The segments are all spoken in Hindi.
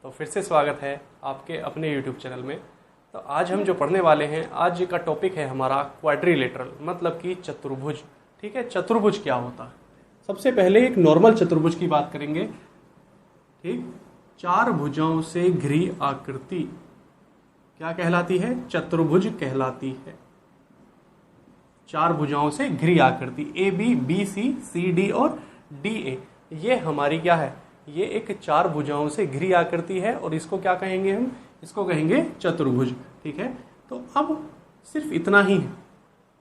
तो फिर से स्वागत है आपके अपने YouTube चैनल में। तो आज हम जो पढ़ने वाले हैं, आज का टॉपिक है हमारा क्वाड्रिलेटरल, मतलब कि चतुर्भुज। ठीक है, चतुर्भुज क्या होता है? सबसे पहले एक नॉर्मल चतुर्भुज की बात करेंगे। ठीक, चार भुजाओं से घिरी आकृति क्या कहलाती है? चतुर्भुज कहलाती है। चार भुजाओं से घिरी आकृति A B, B C, C D और डी ए, ये हमारी क्या है? ये एक चार भुजाओं से घिरी आकृति है और इसको क्या कहेंगे हम? इसको कहेंगे चतुर्भुज। ठीक है, तो अब सिर्फ इतना ही है।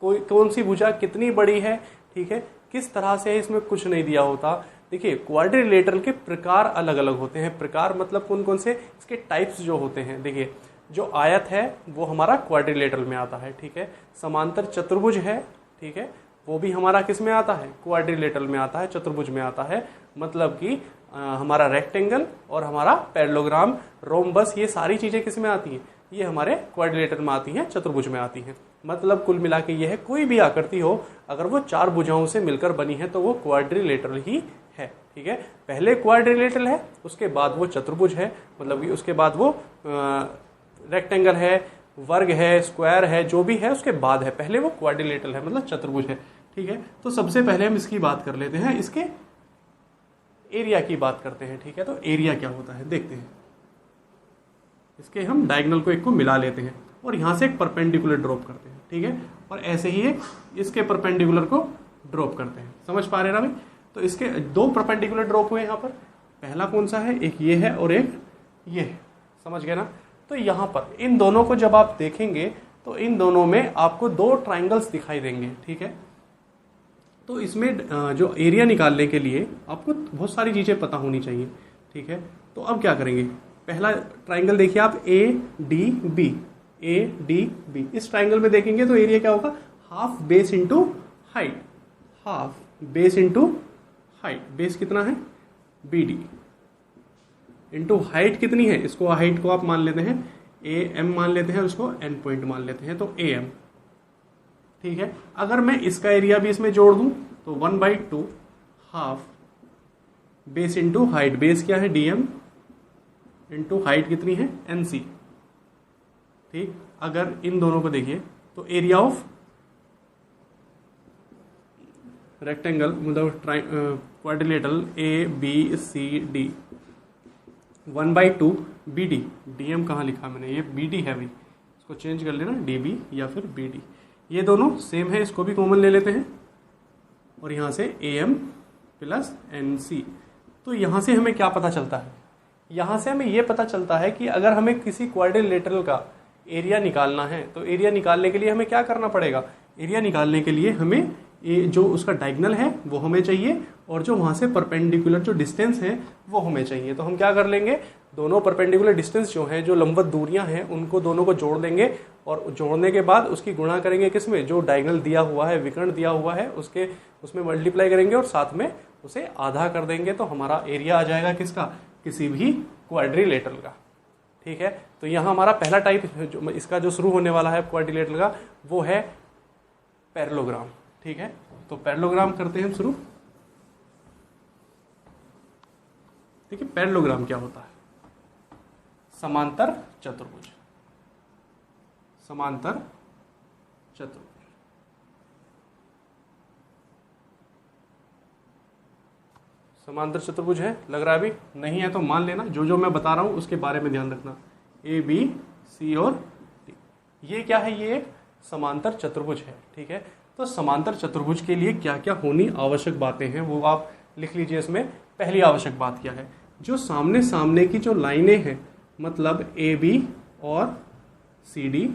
कोई कौन सी भुजा कितनी बड़ी है, ठीक है, किस तरह से है, इसमें कुछ नहीं दिया होता। देखिए, क्वाड्रिलेटरल के प्रकार अलग अलग होते हैं। प्रकार मतलब कौन कौन से? इसके टाइप्स जो होते हैं। देखिए, जो आयत है वो हमारा क्वाड्रिलेटरल में आता है। ठीक है, समांतर चतुर्भुज है, ठीक है, वो भी हमारा किस में आता है? क्वाड्रिलेटरल में आता है, चतुर्भुज में आता है। मतलब कि हमारा रेक्टेंगल और हमारा पैरेललोग्राम, रोम्बस, ये सारी चीजें किस में आती हैं? ये हमारे क्वाड्रिलेटरल में आती हैं, चतुर्भुज में आती हैं। मतलब कुल मिला के ये है, कोई भी आकृति हो अगर वो चार भुजाओं से मिलकर बनी है तो वो क्वाड्रिलेटरल ही है। ठीक है, पहले क्वाड्रिलेटरल है, उसके बाद वो चतुर्भुज है, मतलब कि उसके बाद वो रेक्टेंगल है, वर्ग है, स्क्वायर है, जो भी है उसके बाद है। पहले वो क्वाड्रिलेटरल है, मतलब चतुर्भुज है। ठीक है, तो सबसे पहले हम इसकी बात कर लेते हैं, इसके एरिया की बात करते हैं। ठीक है, तो एरिया क्या होता है देखते हैं। इसके हम डायगोनल को एक को मिला लेते हैं और यहां से एक परपेंडिकुलर ड्रॉप करते हैं। ठीक है, और ऐसे ही एक इसके परपेंडिकुलर को ड्रॉप करते हैं। समझ पा रहे हैं ना भाई? तो इसके दो परपेंडिकुलर ड्रॉप हुए यहाँ पर। पहला कौन सा है? एक ये है और एक ये है। समझ गए ना? तो यहाँ पर इन दोनों को जब आप देखेंगे तो इन दोनों में आपको दो ट्राइंगल्स दिखाई देंगे। ठीक है, तो इसमें जो एरिया निकालने के लिए आपको बहुत सारी चीजें पता होनी चाहिए। ठीक है, तो अब क्या करेंगे? पहला ट्राइंगल देखिए आप, A D B, A D B. इस ट्राइंगल में देखेंगे तो एरिया क्या होगा? Half base into height, half base into height. Base कितना है? बी डी इंटू हाइट कितनी है? इसको हाइट को आप मान लेते हैं ए एम मान लेते हैं, उसको एन पॉइंट मान लेते हैं, तो ए एम। ठीक है, अगर मैं इसका एरिया भी इसमें जोड़ दूं तो 1/2 half base into height. Base क्या है? डीएम इंटू हाइट कितनी है? एनसी। ठीक, अगर इन दोनों को देखिए तो एरिया ऑफ रेक्टेंगल मतलब quadrilateral A B C D 1/2 B D. DM कहाँ लिखा मैंने? ये बी डी है भाई, इसको चेंज कर लेना, डी बी या फिर बी डी। ये दोनों सेम है, इसको भी कॉमन ले लेते हैं और यहां से A M plus N C. तो यहां से हमें क्या पता चलता है? यहां से हमें यह पता चलता है कि अगर हमें किसी क्वाड्रिलेटरल का एरिया निकालना है तो एरिया निकालने के लिए हमें क्या करना पड़ेगा? एरिया निकालने के लिए हमें जो उसका डायगोनल है वो हमें चाहिए और जो वहां से परपेंडिकुलर जो डिस्टेंस है वो हमें चाहिए। तो हम क्या कर लेंगे? दोनों परपेंडिकुलर डिस्टेंस जो है, जो लंबवत दूरियां हैं, उनको दोनों को जोड़ देंगे और जोड़ने के बाद उसकी गुणा करेंगे किसमें? जो डायगोनल दिया हुआ है, विकर्ण दिया हुआ है, उसके उसमें मल्टीप्लाई करेंगे और साथ में उसे आधा कर देंगे। तो हमारा एरिया आ जाएगा किसका? किसी भी क्वाड्रिलेटरल का। ठीक है, तो यहाँ हमारा पहला टाइप जो इसका जो शुरू होने वाला है क्वाड्रिलेटरल का, वो है पैरेललोग्राम। ठीक है, तो पैरेललोग्राम करते हैं हम शुरू। देखिए, पैरेललोग्राम क्या होता है? समांतर चतुर्भुज, समांतर चतुर्भुज। समांतर चतुर्भुज है, लग रहा है अभी? नहीं है तो मान लेना, जो जो मैं बता रहा हूं उसके बारे में ध्यान रखना। ए बी सी और डी, ये क्या है? ये एक समांतर चतुर्भुज है। ठीक है, तो समांतर चतुर्भुज के लिए क्या क्या होनी आवश्यक बातें हैं वो आप लिख लीजिए। इसमें पहली आवश्यक बात क्या है? जो सामने सामने की जो लाइनें हैं, मतलब ए बी और सी डी,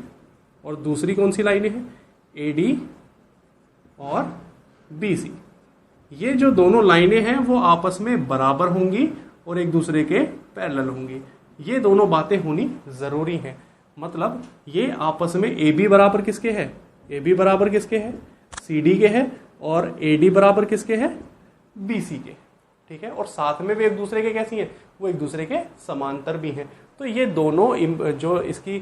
और दूसरी कौन सी लाइनें हैं? ए डी और बी सी। ये जो दोनों लाइनें हैं वो आपस में बराबर होंगी और एक दूसरे के पैरेलल होंगी। ये दोनों बातें होनी जरूरी हैं। मतलब ये आपस में ए बी बराबर किसके है? ए बी बराबर किसके है? सी डी के है। और ए डी बराबर किसके है? बी सी के। ठीक है, और साथ में भी एक दूसरे के कैसी हैं? वो एक दूसरे के समांतर भी हैं। तो ये दोनों जो इसकी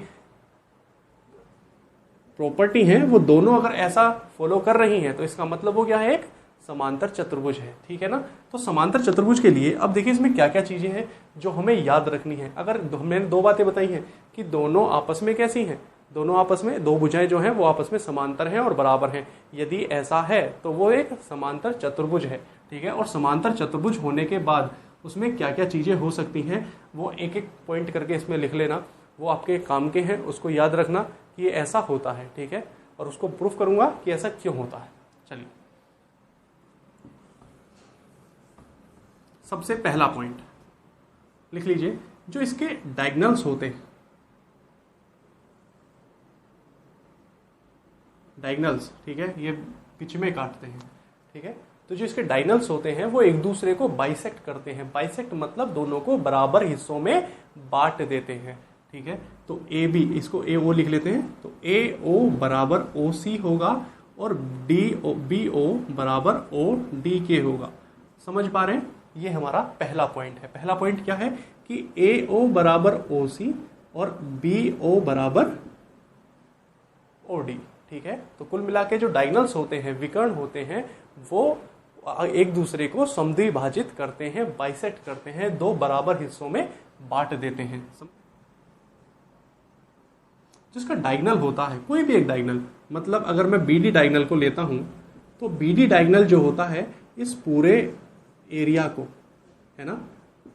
प्रॉपर्टी हैं वो दोनों अगर ऐसा फॉलो कर रही हैं तो इसका मतलब वो क्या है? एक समांतर चतुर्भुज है, ठीक है ना। तो समांतर चतुर्भुज के लिए अब देखिए इसमें क्या क्या चीजें हैं जो हमें याद रखनी है। अगर मैंने दो बातें बताई हैं कि दोनों आपस में कैसी हैं, दोनों आपस में दो भुजाएं जो हैं वो आपस में समांतर हैं और बराबर हैं। यदि ऐसा है तो वो एक समांतर चतुर्भुज है, ठीक है। और समांतर चतुर्भुज होने के बाद उसमें क्या क्या चीजें हो सकती हैं वो एक एक पॉइंट करके इसमें लिख लेना, वो आपके काम के हैं, उसको याद रखना कि ये ऐसा होता है, ठीक है। और उसको प्रूफ करूंगा कि ऐसा क्यों होता है। चलिए, सबसे पहला पॉइंट लिख लीजिए, जो इसके डायगोनल्स होते हैं, डायगोनल्स, ठीक है, ये बीच में काटते हैं, ठीक है। तो जो इसके डायगोनल्स होते हैं वो एक दूसरे को बाइसेक्ट करते हैं। बाइसेक्ट मतलब दोनों को बराबर हिस्सों में बांट देते हैं, ठीक है। तो ए बी, इसको ए ओ लिख लेते हैं, तो ए ओ बराबर ओ सी होगा और डी ओ बी ओ बराबर ओ डी के होगा। समझ पा रहे हैं? ये हमारा पहला पॉइंट है। पहला पॉइंट क्या है कि ए ओ बराबर ओ सी और बी ओ बराबर ओ डी, ठीक है। तो कुल मिला के जो डायगोनल्स होते हैं, विकर्ण होते हैं, वो एक दूसरे को समद्विभाजित करते हैं, बाइसेक्ट करते हैं, दो बराबर हिस्सों में बांट देते हैं। जिसका डायगोनल होता है, कोई भी एक डायगोनल, मतलब अगर मैं बीडी डायगोनल को लेता हूं तो बीडी डायगोनल जो होता है इस पूरे एरिया को, है ना,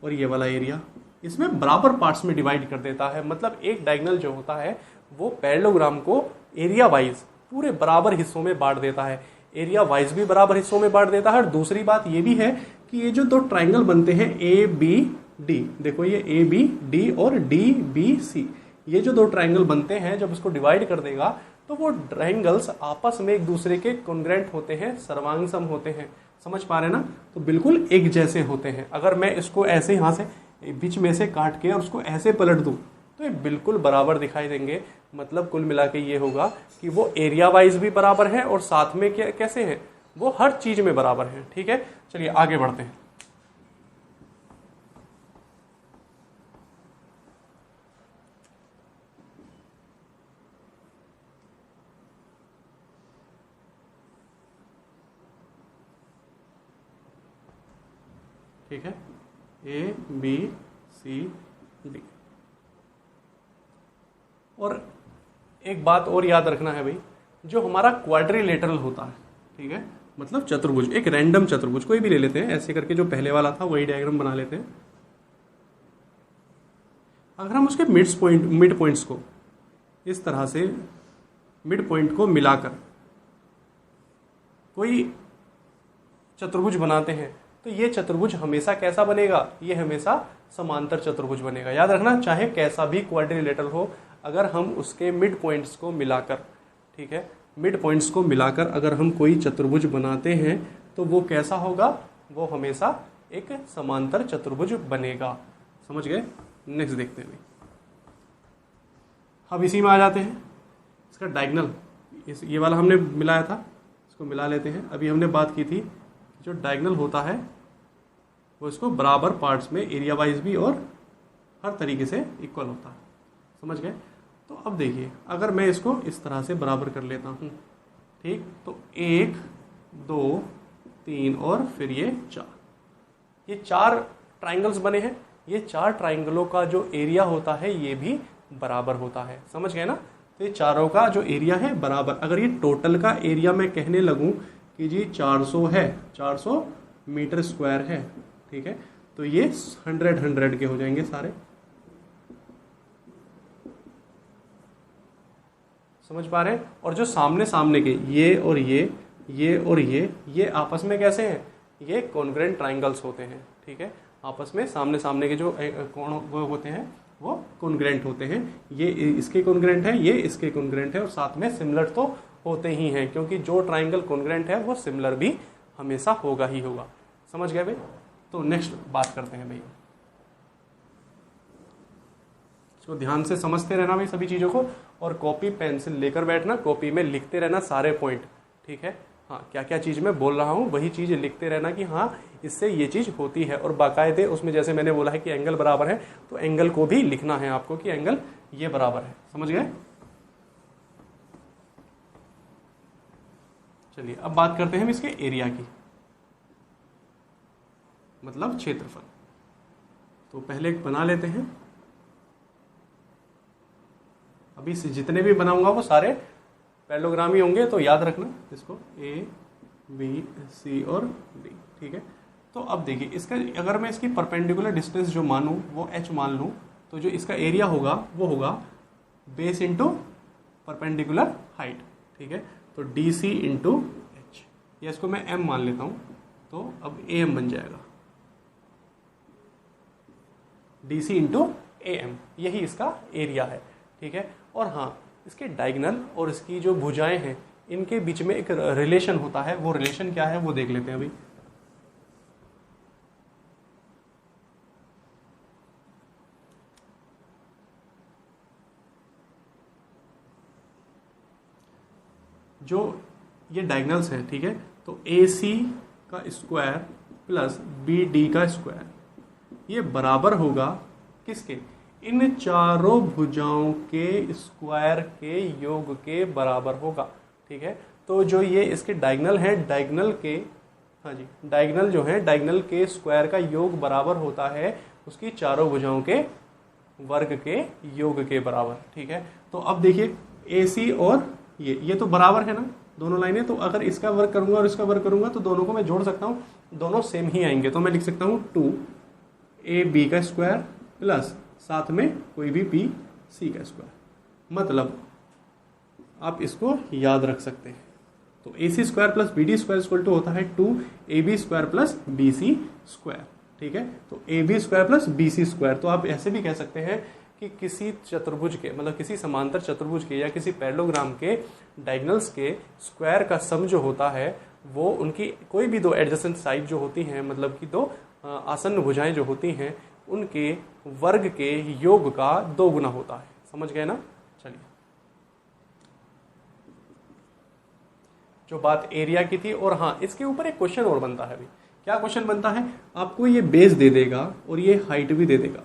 और ये वाला एरिया इसमें बराबर पार्ट्स में डिवाइड कर देता है। मतलब एक डायगोनल जो होता है वो पैरेललोग्राम को एरिया वाइज पूरे बराबर हिस्सों में बांट देता है, एरिया वाइज भी बराबर हिस्सों में बांट देता है। और दूसरी बात ये भी है कि ये जो दो ट्राइंगल बनते हैं ए बी डी, देखो ये ए बी डी और डी बी सी, ये जो दो ट्राइंगल बनते हैं जब इसको डिवाइड कर देगा तो वो ट्राइंगल्स आपस में एक दूसरे के कॉन्ग्रेंट होते हैं, सर्वांग सम होते हैं। समझ पा रहे हैं ना? तो बिल्कुल एक जैसे होते हैं। अगर मैं इसको ऐसे यहाँ से बीच में से काट के और उसको ऐसे पलट दूं तो ये बिल्कुल बराबर दिखाई देंगे। मतलब कुल मिला के ये होगा कि वो एरिया वाइज भी बराबर है और साथ में क्या कैसे है, वो हर चीज में बराबर है, ठीक है। चलिए आगे बढ़ते हैं। ठीक है, ए बी सी डी। और एक बात और याद रखना है भाई, जो हमारा क्वाड्रिलेटरल होता है, ठीक है, मतलब चतुर्भुज, एक रैंडम चतुर्भुज कोई भी ले लेते हैं, ऐसे करके जो पहले वाला था वही डायग्राम बना लेते हैं। अगर हम उसके मिड पॉइंट्स को इस तरह से मिड पॉइंट को मिलाकर कोई चतुर्भुज बनाते हैं तो ये चतुर्भुज हमेशा कैसा बनेगा, ये हमेशा समांतर चतुर्भुज बनेगा। याद रखना, चाहे कैसा भी क्वाड्रिलेटरल हो, अगर हम उसके मिड पॉइंट्स को मिलाकर, ठीक है, मिड पॉइंट्स को मिलाकर अगर हम कोई चतुर्भुज बनाते हैं तो वो कैसा होगा, वो हमेशा एक समांतर चतुर्भुज बनेगा। समझ गए? नेक्स्ट देखते हैं। अब इसी में आ जाते हैं, इसका डायगोनल, ये वाला हमने मिलाया था, इसको मिला लेते हैं। अभी हमने बात की थी जो डायगोनल होता है वो इसको बराबर पार्ट्स में एरिया वाइज भी और हर तरीके से इक्वल होता है। समझ गए? तो अब देखिए, अगर मैं इसको इस तरह से बराबर कर लेता हूँ, ठीक, तो 1 2 3 और फिर ये 4, ये 4 ट्राइंगल्स बने हैं। ये 4 ट्राइंगलों का जो एरिया होता है ये भी बराबर होता है। समझ गए ना? तो ये चारों का जो एरिया है बराबर। अगर ये टोटल का एरिया मैं कहने लगूं कि जी 400 है, 400 मीटर स्क्वायर है, ठीक है, तो ये 100 के हो जाएंगे सारे। समझ पा रहे हैं? और जो सामने सामने के ये और ये और ये आपस में कैसे हैं, ये कॉन्ग्रेंट ट्राइंगल्स होते हैं, ठीक है। आपस में सामने सामने के जो कोण वो होते हैं वो कॉन्ग्रेंट होते हैं। ये इसके कॉन्ग्रेंट है, ये इसके कॉन्ग्रेंट है, और साथ में सिमिलर तो होते ही हैं, क्योंकि जो ट्राइंगल कॉन्ग्रेंट है वो सिमिलर भी हमेशा होगा ही होगा। समझ गए भाई? तो नेक्स्ट बात करते हैं भाई, इसको ध्यान से समझते रहना भाई सभी चीज़ों को, और कॉपी पेंसिल लेकर बैठना, कॉपी में लिखते रहना सारे पॉइंट, ठीक है। हाँ, क्या क्या चीज़ मैं बोल रहा हूँ वही चीज़ लिखते रहना कि हाँ इससे ये चीज़ होती है, और बाकायदे उसमें जैसे मैंने बोला है कि एंगल बराबर है तो एंगल को भी लिखना है आपको कि एंगल ये बराबर है। समझ गए? चलिए अब बात करते हैं इसके एरिया की। मतलब क्षेत्रफल। तो पहले एक बना लेते हैं। अभी से जितने भी बनाऊंगा वो सारे पैरेललोग्राम ही होंगे, तो याद रखना इसको, ए बी सी और डी, ठीक है। तो अब देखिए इसका, अगर मैं इसकी परपेंडिकुलर डिस्टेंस जो मानूं वो h मान लूं, तो जो इसका एरिया होगा वो होगा बेस इंटू परपेंडिकुलर हाइट, ठीक है। तो डी सी इंटू एच, या इसको मैं m मान लेता हूं, तो अब am बन जाएगा D C into A M, यही इसका एरिया है, ठीक है। और हाँ, इसके डायगोनल और इसकी जो भुजाएं हैं इनके बीच में एक रिलेशन होता है, वो रिलेशन क्या है वो देख लेते हैं अभी। जो ये डायगोनल्स हैं, ठीक है, तो ए सी का स्क्वायर प्लस बी डी का स्क्वायर ये बराबर होगा किसके, इन चारों भुजाओं के स्क्वायर के योग के बराबर होगा, ठीक है। तो जो ये इसके डायगोनल हैं, डायगोनल के, हाँ जी, डायगोनल जो है डायगोनल के स्क्वायर का योग बराबर होता है उसकी चारों भुजाओं के वर्ग के योग के बराबर, ठीक है। तो अब देखिए ए सी और ये तो बराबर है ना दोनों लाइनें, तो अगर इसका वर्ग करूंगा और इसका वर्ग करूंगा तो दोनों को मैं जोड़ सकता हूँ, दोनों सेम ही आएंगे। तो मैं लिख सकता हूँ 2ab का स्क्वायर प्लस साथ में कोई भी बी सी का स्क्वायर, मतलब आप इसको याद रख सकते हैं। तो A C square plus B D square equal to होता है 2ab square plus B C square, ठीक है। तो A B square plus B C square, तो आप ऐसे भी कह सकते हैं कि किसी चतुर्भुज के, मतलब किसी समांतर चतुर्भुज के या किसी पैरेललोग्राम के डायगोनल्स के स्क्वायर का सम जो होता है वो उनकी कोई भी दो एडजेसेंट साइड जो होती हैं, मतलब कि दो आसन्न भुजाएं जो होती हैं उनके वर्ग के योग का 2 गुना होता है। समझ गए ना। चलिए, जो बात एरिया की थी, और हाँ इसके ऊपर एक क्वेश्चन और बनता है अभी। क्या क्वेश्चन बनता है, आपको ये बेस दे देगा और ये हाइट भी दे देगा,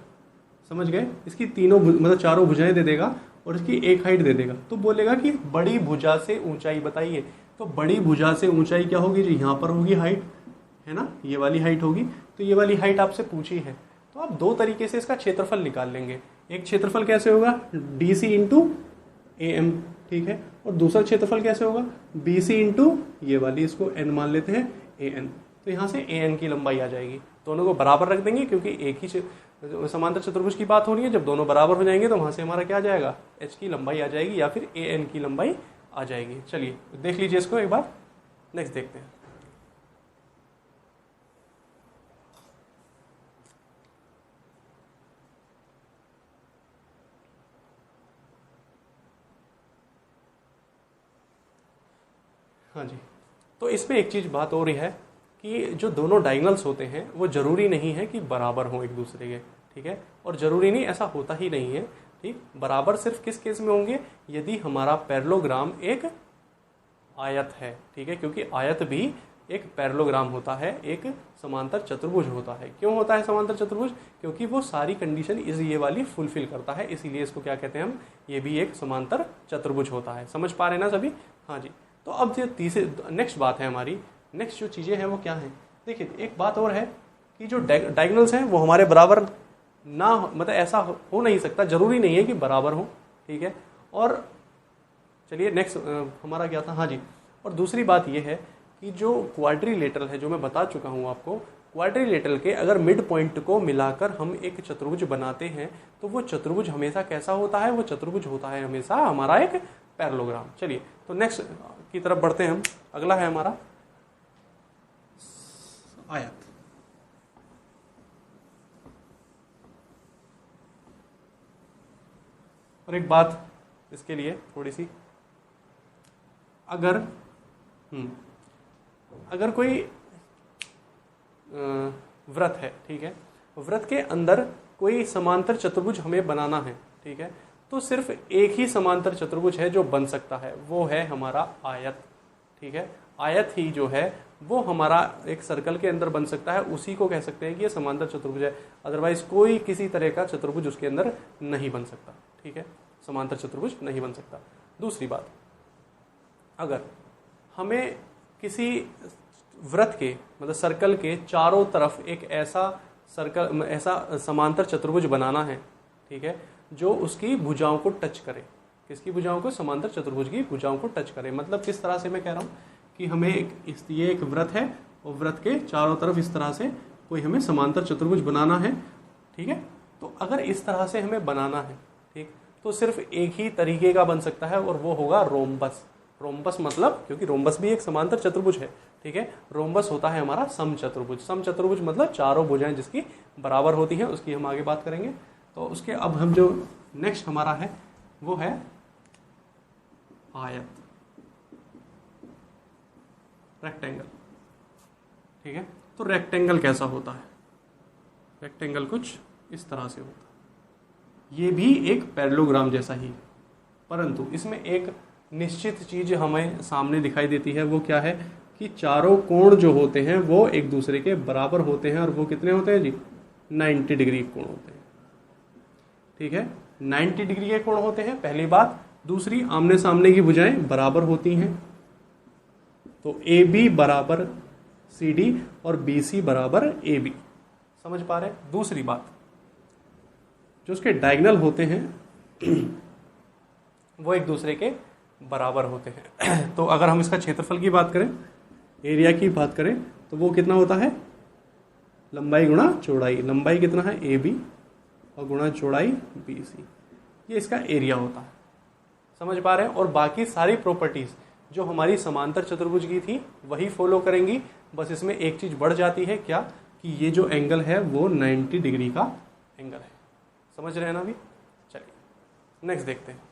समझ गए, इसकी तीनों मतलब चारों भुजाएं दे देगा और इसकी एक हाइट दे देगा। तो बोलेगा कि बड़ी भुजा से ऊंचाई बताइए। तो बड़ी भुजा से ऊंचाई क्या होगी, जो यहाँ पर होगी हाइट, है ना, ये वाली हाइट होगी। तो ये वाली हाइट आपसे पूछी है, तो आप दो तरीके से इसका क्षेत्रफल निकाल लेंगे। एक क्षेत्रफल कैसे होगा, D C into A M, ठीक है, और दूसरा क्षेत्रफल कैसे होगा, बी सी इंटू ये वाली, इसको एन मान लेते हैं, ए एन। तो यहाँ से ए एन की लंबाई आ जाएगी, दोनों को बराबर रख देंगे क्योंकि एक ही समांतर चतुर्भुज की बात हो रही है। जब दोनों बराबर हो जाएंगे तो वहां से हमारा क्या आ जाएगा, एच की लंबाई आ जाएगी या फिर ए एन की लंबाई आ जाएगी। चलिए देख लीजिए इसको एक बार, नेक्स्ट देखते हैं। हाँ जी, तो इसमें एक चीज बात हो रही है कि जो दोनों डायगोनल्स होते हैं वो जरूरी नहीं है कि बराबर हों एक दूसरे के, ठीक है, और जरूरी नहीं, ऐसा होता ही नहीं है, ठीक। बराबर सिर्फ किस केस में होंगे, यदि हमारा पैरेललोग्राम एक आयत है, ठीक है, क्योंकि आयत भी एक पैरेललोग्राम होता है, एक समांतर चतुर्भुज होता है। क्यों होता है समांतर चतुर्भुज, क्योंकि वो सारी कंडीशन इस ये वाली फुलफिल करता है, इसीलिए इसको क्या कहते हैं हम, ये भी एक समांतर चतुर्भुज होता है। समझ पा रहे हैं ना सभी। हाँ जी, तो अब जो तीसरे नेक्स्ट बात है हमारी, नेक्स्ट जो चीज़ें हैं वो क्या हैं, देखिए एक बात और है कि जो डायगोनल्स हैं वो हमारे बराबर ना, मतलब ऐसा हो नहीं सकता, जरूरी नहीं है कि बराबर हो, ठीक है। और चलिए नेक्स्ट हमारा क्या था, हाँ जी, और दूसरी बात ये है कि जो क्वाड्रिलेटरल है, जो मैं बता चुका हूँ आपको, क्वाड्रिलेटरल के अगर मिड पॉइंट को मिलाकर हम एक चतुर्भुज बनाते हैं तो वो चतुर्भुज हमेशा कैसा होता है, वो चतुर्भुज होता है हमेशा हमारा एक पैरेललोग्राम। चलिए तो नेक्स्ट की तरफ बढ़ते हैं हम। अगला है हमारा आयत। और एक बात इसके लिए थोड़ी सी, अगर कोई व्रत है, ठीक है, व्रत के अंदर कोई समांतर चतुर्भुज हमें बनाना है, ठीक है, तो सिर्फ एक ही समांतर चतुर्भुज है जो बन सकता है, वो है हमारा आयत, ठीक है। आयत ही जो है वो हमारा एक सर्कल के अंदर बन सकता है, उसी को कह सकते हैं कि ये समांतर चतुर्भुज है। अदरवाइज कोई किसी तरह का चतुर्भुज उसके अंदर नहीं बन सकता, ठीक है, समांतर चतुर्भुज नहीं बन सकता। दूसरी बात, अगर हमें किसी वृत्त के मतलब सर्कल के चारों तरफ एक ऐसा समांतर चतुर्भुज बनाना है, ठीक है, जो उसकी भुजाओं को टच करे। किसकी भुजाओं को? समांतर चतुर्भुज की भुजाओं को टच करे। मतलब किस तरह से मैं कह रहा हूँ कि हमें ये एक वृत्त है और वृत्त के चारों तरफ इस तरह से कोई हमें समांतर चतुर्भुज बनाना है, ठीक है। तो अगर इस तरह से हमें बनाना है, ठीक, तो सिर्फ एक ही तरीके का बन सकता है और वो होगा रोम्बस। रोम्बस मतलब, क्योंकि रोम्बस भी एक समांतर चतुर्भुज है, ठीक है। रोम्बस होता है हमारा समचतुर्भुज। समचतुर्भुज मतलब चारों भुजाएं जिसकी बराबर होती हैं, उसकी हम आगे बात करेंगे। तो उसके अब हम जो नेक्स्ट हमारा है वो है आयत, रेक्टेंगल, ठीक है। तो रेक्टेंगल कैसा होता है? रेक्टेंगल कुछ इस तरह से होता है। ये भी एक पैरेललोग्राम जैसा ही, परंतु इसमें एक निश्चित चीज हमें सामने दिखाई देती है। वो क्या है कि चारों कोण जो होते हैं वो एक दूसरे के बराबर होते हैं। और वो कितने होते हैं जी? 90 डिग्री कोण होते हैं, ठीक है। 90 डिग्री के कोण होते हैं, पहली बात। दूसरी, आमने सामने की भुजाएं बराबर होती हैं। तो ए बी बराबर सी डी और बी सी बराबर ए बी, समझ पा रहे हैं? दूसरी बात, जो उसके डायगोनल होते हैं वो एक दूसरे के बराबर होते हैं। तो अगर हम इसका क्षेत्रफल की बात करें, एरिया की बात करें, तो वो कितना होता है? लंबाई गुणा चौड़ाई। लंबाई कितना है? ए बी और गुणा चौड़ाई बी सी, ये इसका एरिया होता है। समझ पा रहे हैं? और बाकी सारी प्रॉपर्टीज जो हमारी समांतर चतुर्भुज की थी वही फॉलो करेंगी। बस इसमें एक चीज बढ़ जाती है, क्या? कि ये जो एंगल है वो 90 डिग्री का एंगल है। समझ रहे हैं ना अभी? चलिए नेक्स्ट देखते हैं।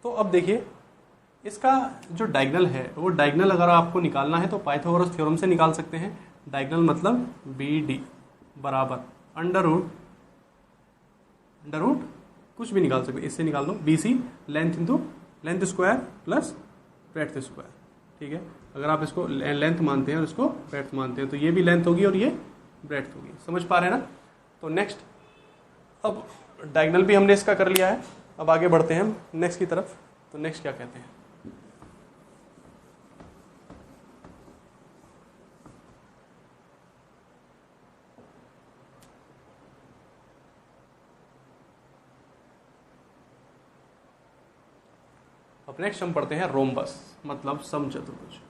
तो अब देखिए, इसका जो डायगोनल है वो डायगोनल अगर आपको निकालना है तो पाइथागोरस थ्योरम से निकाल सकते हैं। डायगोनल मतलब बी डी बराबर अंडर रूट कुछ भी निकाल सकते, इससे निकाल दो। B C length into length square plus breadth square, ठीक है। अगर आप इसको लेंथ मानते हैं और इसको ब्रेड्थ मानते हैं तो ये भी लेंथ होगी और ये ब्रेड्थ होगी। समझ पा रहे हैं ना? तो नेक्स्ट, अब डायगोनल भी हमने इसका कर लिया है। अब आगे बढ़ते हैं हम नेक्स्ट की तरफ। तो नेक्स्ट क्या कहते हैं? अब नेक्स्ट हम पढ़ते हैं रोम्बस मतलब समचतुर्भुज।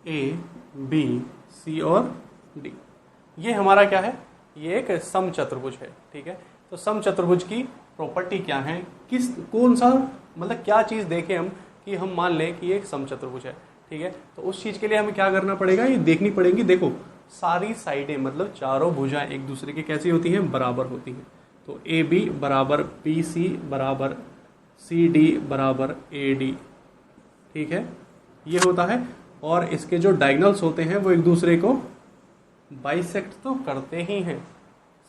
ए बी सी और डी, ये हमारा क्या है? ये एक समचतुर्भुज है, ठीक है। तो समचतुर्भुज की प्रॉपर्टी क्या है? कौन सा मतलब क्या चीज देखें हम कि हम मान लें कि ये एक समचतुर्भुज है, ठीक है। तो उस चीज के लिए हमें क्या करना पड़ेगा? ये देखनी पड़ेगी। देखो, सारी साइडें मतलब चारों भुजाएं एक दूसरे की कैसी होती हैं? बराबर होती हैं। तो ए बी बराबर बी सी बराबर सी डी बराबर ए डी, ठीक है, ये होता है। और इसके जो डायगोनल्स होते हैं वो एक दूसरे को बाइसेक्ट तो करते ही हैं।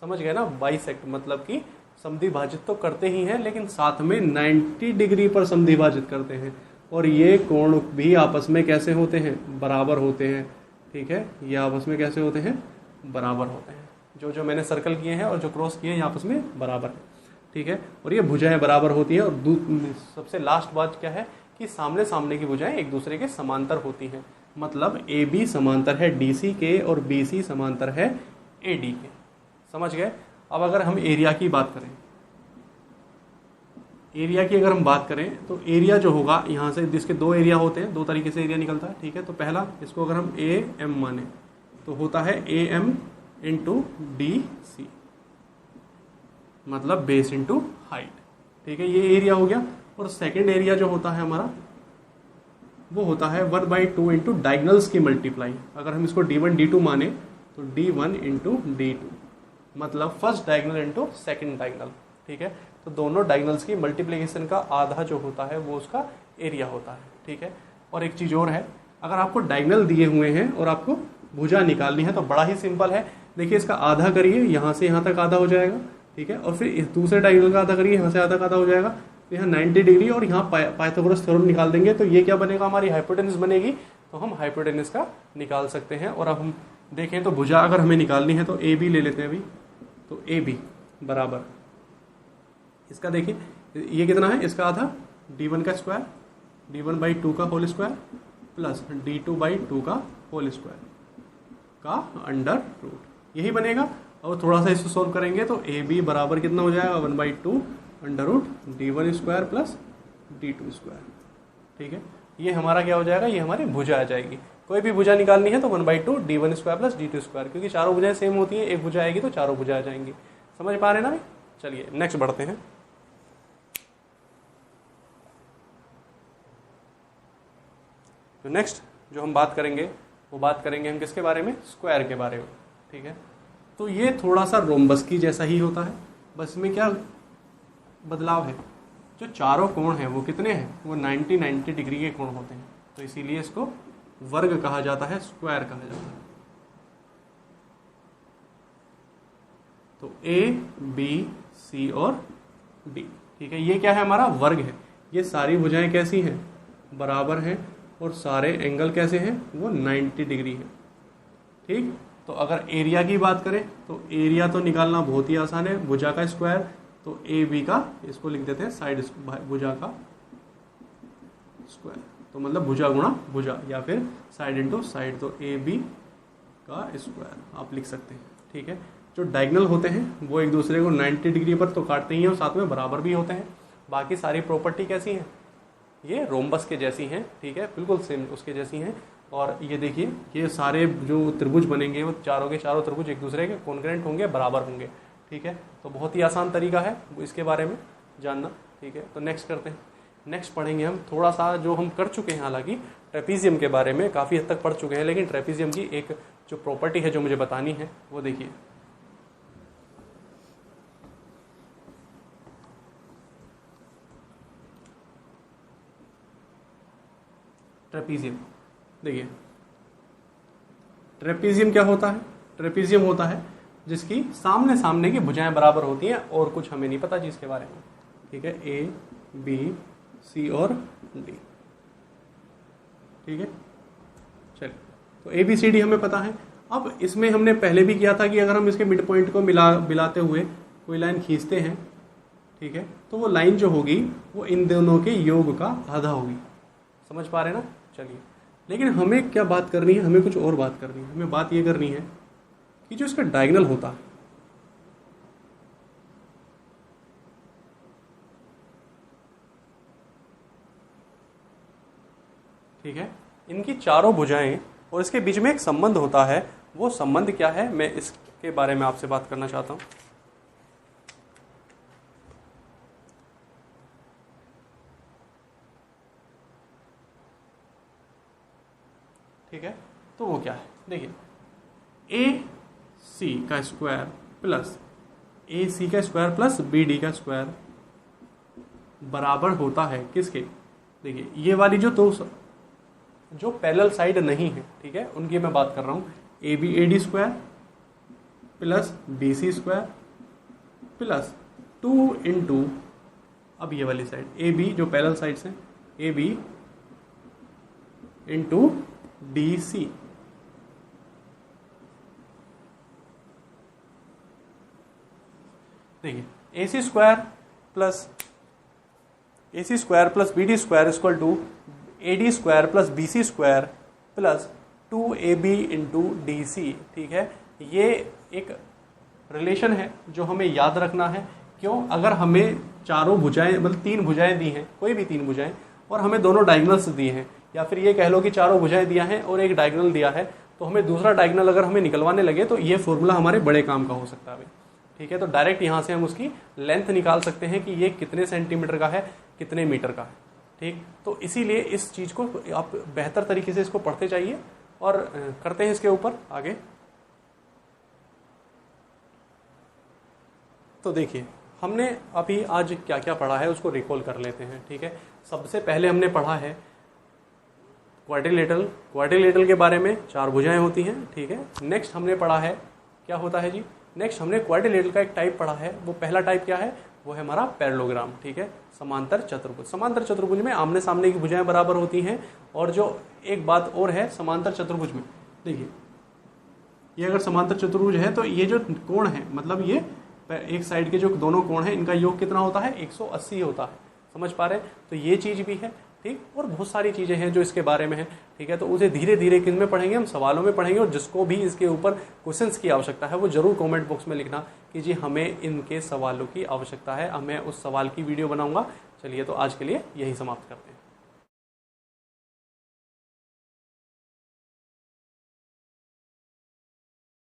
समझ गए ना? बाइसेक्ट मतलब कि समद्विभाजित तो करते ही हैं, लेकिन साथ में 90 डिग्री पर समद्विभाजित करते हैं। और ये कोण भी आपस में कैसे होते हैं? बराबर होते हैं, ठीक है। ये आपस में कैसे होते हैं? बराबर होते हैं। जो मैंने सर्कल किए हैं और जो क्रॉस किए हैं ये आपस में बराबर है, ठीक है। और ये भुजाएं बराबर होती हैं। और सबसे लास्ट बात क्या है कि सामने सामने की भुजाएं एक दूसरे के समांतर होती हैं। मतलब ए बी समांतर है डी सी के और बी सी समांतर है ए डी के। समझ गए? अब अगर हम एरिया की बात करें, एरिया की अगर हम बात करें तो एरिया जो होगा यहाँ से, जिसके दो एरिया होते हैं, दो तरीके से एरिया निकलता है, ठीक है। तो पहला, इसको अगर हम ए एम माने तो होता है A M into D C, मतलब बेस इंटू हाइट, ठीक है। ये एरिया हो गया। और सेकेंड एरिया जो होता है हमारा वो होता है 1/2 इंटू डायगनल्स की मल्टीप्लाई। अगर हम इसको D1 D2 माने तो D1 इंटू D2, मतलब first diagonal into second diagonal, ठीक है। तो दोनों डायगनल्स की मल्टीप्लिकेशन का आधा जो होता है वो उसका एरिया होता है, ठीक है। और एक चीज़ और है, अगर आपको डायगनल दिए हुए हैं और आपको भुजा निकालनी है तो बड़ा ही सिंपल है। देखिए इसका आधा करिए, यहाँ से यहाँ तक आधा हो जाएगा, ठीक है, और फिर इस दूसरे डायगोनल का आधा करिए, यहाँ से आधा का आधा हो जाएगा, तो यहाँ 90 डिग्री, और यहाँ पाइथागोरस थ्योरम निकाल देंगे तो ये क्या बनेगा, हमारी हाइपोटेनस बनेगी। तो हम हाइपोटेनस का निकाल सकते हैं। और अब हम देखें तो भुजा अगर हमें निकालनी है तो ए बी ले लेते हैं अभी। तो ए बी बराबर इसका, देखिए ये कितना है, इसका आधा d1 का स्क्वायर, d1/2 का होल स्क्वायर प्लस d2/2 का होल स्क्वायर का अंडर रूट, यही बनेगा। और थोड़ा सा इसको सोल्व करेंगे तो ए बी बराबर कितना हो जाएगा, 1/2 under root d1 square plus d2 square, ठीक है। ये हमारा क्या हो जाएगा, ये हमारी भुजा आ जाएगी। कोई भी भुजा निकालनी है तो 1/2 d1 square plus d2 square, क्योंकि चारों भुजाएं सेम होती हैं, एक भुजा आएगी तो चारों भुजा आ जाएंगी। समझ पा रहे हैं ना भाई। चलिए नेक्स्ट बढ़ते हैं। तो नेक्स्ट जो हम बात करेंगे वो बात करेंगे हम किसके बारे में, स्क्वायर के बारे में, ठीक है। तो ये थोड़ा सा रोम्बस की जैसा ही होता है, बस में क्या बदलाव है, जो चारों कोण हैं वो कितने हैं, वो 90 डिग्री के कोण होते हैं, तो इसीलिए इसको वर्ग कहा जाता है, स्क्वायर कहा जाता है। तो ए बी सी और डी, ठीक है, ये क्या है, हमारा वर्ग है। ये सारी भुजाएं कैसी हैं, बराबर हैं, और सारे एंगल कैसे हैं, वो 90 डिग्री है, ठीक। तो अगर एरिया की बात करें तो एरिया तो निकालना बहुत ही आसान है, भुजा का स्क्वायर, तो ए बी का, इसको लिख देते हैं साइड भुजा का स्क्वायर, तो मतलब भुजा गुणा भुजा, या फिर साइड इंटू साइड, तो ए बी का स्क्वायर आप लिख सकते हैं, ठीक है। जो डायगोनल होते हैं वो एक दूसरे को 90 डिग्री पर तो काटते ही हैं और साथ में बराबर भी होते हैं। बाकी सारी प्रॉपर्टी कैसी हैं, ये रोम्बस के जैसी हैं, ठीक है, बिल्कुल सेम उसके जैसी हैं। और ये देखिए ये सारे जो त्रिभुज बनेंगे वो चारों के चारों त्रिभुज एक दूसरे के कॉन्ग्रेंट होंगे, बराबर होंगे, ठीक है। तो बहुत ही आसान तरीका है वो इसके बारे में जानना, ठीक है। तो नेक्स्ट करते हैं। नेक्स्ट पढ़ेंगे हम थोड़ा सा जो हम कर चुके हैं, हालांकि ट्रेपीजियम के बारे में काफ़ी हद तक पढ़ चुके हैं, लेकिन ट्रेपीजियम की एक जो प्रॉपर्टी है जो मुझे बतानी है वो देखिए। ट्रेपीजियम, देखिए ट्रेपीजियम क्या होता है, ट्रेपीजियम होता है जिसकी सामने सामने की भुजाएं बराबर होती हैं और कुछ हमें नहीं पता चीज़ के बारे में, ठीक है, ए बी सी और डी, ठीक है। चलिए तो ए बी सी डी हमें पता है। अब इसमें हमने पहले भी किया था कि अगर हम इसके मिड पॉइंट को मिलाते हुए कोई लाइन खींचते हैं, ठीक है, तो वो लाइन जो होगी वो इन दोनों के योग का आधा होगी। समझ पा रहे हैं ना। चलिए, लेकिन हमें क्या बात करनी है, हमें कुछ और बात करनी है। हमें बात ये करनी है कि जो इसका डायगोनल होता है, ठीक है, इनकी चारों भुजाएं और इसके बीच में एक संबंध होता है। वो संबंध क्या है, मैं इसके बारे में आपसे बात करना चाहता हूं। ठीक है, तो वो क्या है, देखिए ए सी का स्क्वायर प्लस ए सी का स्क्वायर प्लस बी डी का स्क्वायर बराबर होता है किसके, देखिए ये वाली जो पैरेलल साइड नहीं है, ठीक है, उनकी मैं बात कर रहा हूँ। A B A D square plus B C square plus 2 into, अब ये वाली साइड ए बी जो पैरेलल साइड्स हैं, A B into D C, देखिए A C square plus B D square equal to A D square plus B C square plus 2ab into D C, ठीक है। ये एक रिलेशन है जो हमें याद रखना है। क्यों, अगर हमें चारों भुजाएं मतलब 3 भुजाएं दी हैं, कोई भी 3 भुजाएं, और हमें दोनों डायगोनल्स दिए हैं, या फिर ये कह लो कि चारों भुजाएं दिया है और एक डायगोनल दिया है, तो हमें दूसरा डायगोनल अगर हमें निकलवाने लगे तो ये फॉर्मूला हमारे बड़े काम का हो सकता है, ठीक है। तो डायरेक्ट यहाँ से हम उसकी लेंथ निकाल सकते हैं कि ये कितने सेंटीमीटर का है, कितने मीटर का है, ठीक। तो इसीलिए इस चीज़ को आप बेहतर तरीके से इसको पढ़ते जाइए और करते हैं इसके ऊपर आगे। तो देखिए हमने अभी आज क्या क्या पढ़ा है उसको रिकॉल कर लेते हैं, ठीक है। सबसे पहले हमने पढ़ा है क्वाड्रिलेटरल के बारे में 4 भुजाएं होती हैं, ठीक है। नेक्स्ट हमने पढ़ा है क्या होता है जी, नेक्स्ट हमने क्वाड्रिलेटरल का एक टाइप पढ़ा है। वो पहला टाइप क्या है, वो है हमारा पैरेललोग्राम, ठीक है, समांतर चतुर्भुज। समांतर चतुर्भुज में आमने सामने की भुजाएं बराबर होती हैं। और जो एक बात और है समांतर चतुर्भुज में, देखिए ये अगर समांतर चतुर्भुज है तो ये जो कोण है, मतलब ये एक साइड के जो दोनों कोण है इनका योग कितना होता है, 180 होता है। समझ पा रहे हैं, तो ये चीज भी है, ठीक। और बहुत सारी चीजें हैं जो इसके बारे में है, ठीक है। तो उसे धीरे धीरे किन में पढ़ेंगे, हम सवालों में पढ़ेंगे। और जिसको भी इसके ऊपर क्वेश्चंस की आवश्यकता है वो जरूर कमेंट बॉक्स में लिखना कि जी हमें इनके सवालों की आवश्यकता है, मैं उस सवाल की वीडियो बनाऊंगा। चलिए तो आज के लिए यही समाप्त करते हैं।